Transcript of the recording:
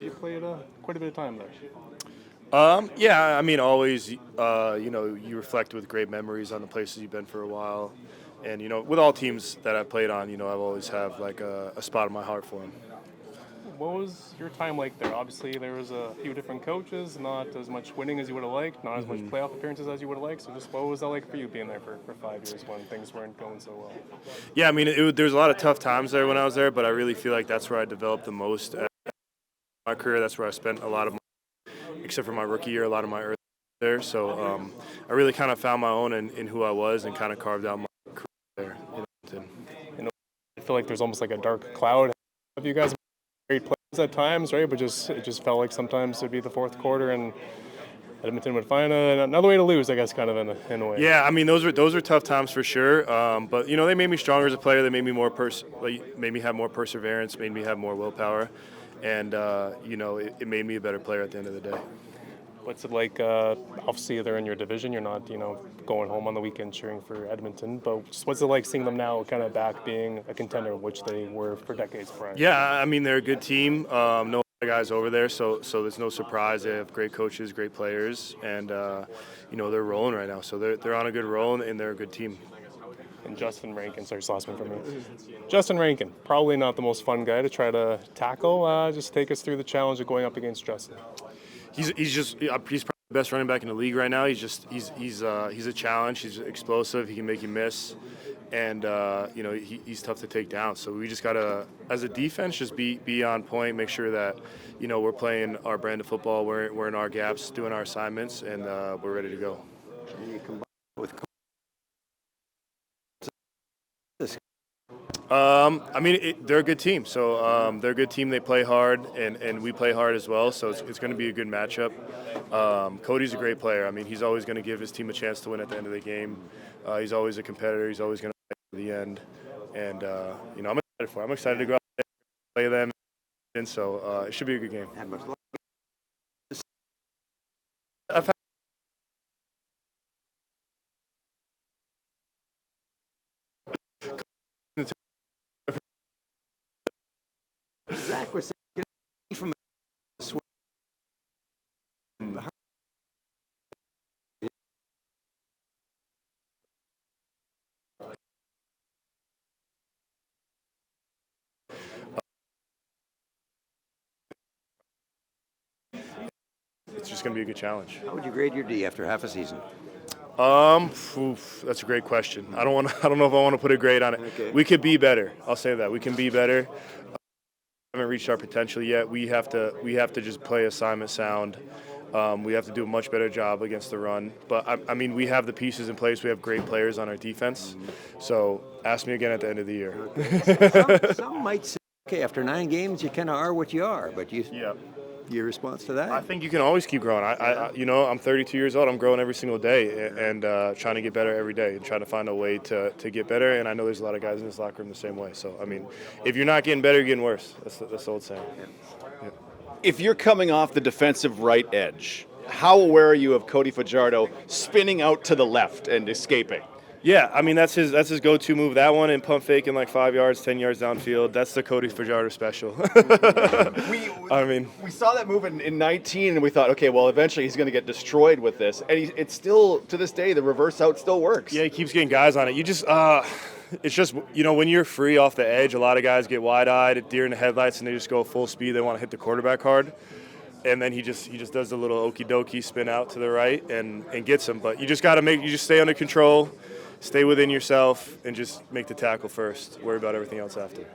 You played quite a bit of time there. Yeah, I mean, always, you reflect with great memories on the places you've been for a while. And, with all teams that I've played on, I've always have like a spot in my heart for them. What was your time like there? Obviously, there was a few different coaches, not as much winning as you would have liked, not as much playoff appearances as you would have liked. So just what was that like for you being there for 5 years when things weren't going so well? Yeah, I mean, there's a lot of tough times there when I was there, but I really feel like that's where I developed the most in my career. That's where I spent a lot of except for my rookie year, a lot of my early there. So I really kind of found my own in who I was and kind of carved out my career there. I feel like there's almost like a dark cloud of you guys. Great players at times, right? But it just felt like sometimes it'd be the fourth quarter and Edmonton would find another way to lose, I guess, kind of in a way. Yeah, I mean those are tough times for sure. But they made me stronger as a player. They made me made me have more perseverance, made me have more willpower, and it made me a better player at the end of the day. What's it like? Obviously, they're in your division. You're not, going home on the weekend cheering for Edmonton. But just what's it like seeing them now, kind of back being a contender, which they were for decades prior? Yeah, I mean they're a good team. No guys over there, so there's no surprise. They have great coaches, great players, and they're rolling right now. So they're on a good roll, and they're a good team. And Justin Rankin, sorry, just last one from me. Justin Rankin, probably not the most fun guy to try to tackle. Just take us through the challenge of going up against Justin. He's probably the best running back in the league right now. He's a challenge. He's explosive. He can make you miss, and he's tough to take down. So we just gotta, as a defense, just be on point. Make sure that we're playing our brand of football. We're in our gaps, doing our assignments, and we're ready to go. They're a good team. So they're a good team. They play hard, and we play hard as well. So it's going to be a good matchup. Cody's a great player. I mean, he's always going to give his team a chance to win at the end of the game. He's always a competitor. He's always going to play to the end. And, I'm excited for it. I'm excited to go out there and play them. And so it should be a good game. Zach was from It's just going to be a good challenge. How would you grade your D after half a season? That's a great question. I don't know if I want to put a grade on it. Okay. We could be better. I'll say that. We can be better. We haven't reached our potential yet. We have to just play assignment sound. We have to do a much better job against the run. But I mean, we have the pieces in place. We have great players on our defense. So ask me again at the end of the year. Okay. Some might say, okay, after 9 games, you kind of are what you are. But Yeah. Your response to that? I think you can always keep growing. I'm 32 years old. I'm growing every single day and trying to get better every day and trying to find a way to get better. And I know there's a lot of guys in this locker room the same way. So, I mean, if you're not getting better, you're getting worse. That's the old saying. Yeah. If you're coming off the defensive right edge, how aware are you of Cody Fajardo spinning out to the left and escaping? Yeah, I mean that's his go-to move. That one and pump faking like 5 yards, 10 yards downfield. That's the Cody Fajardo special. We saw that move in 19, and we thought, okay, well, eventually he's going to get destroyed with this. And it's still, to this day, the reverse out still works. Yeah, he keeps getting guys on it. It's just, when you're free off the edge, a lot of guys get wide-eyed, deer in the headlights, and they just go full speed. They want to hit the quarterback hard. And then he just does the little okie dokie spin out to the right and gets him. But you just stay under control. Stay within yourself and just make the tackle first. Worry about everything else after.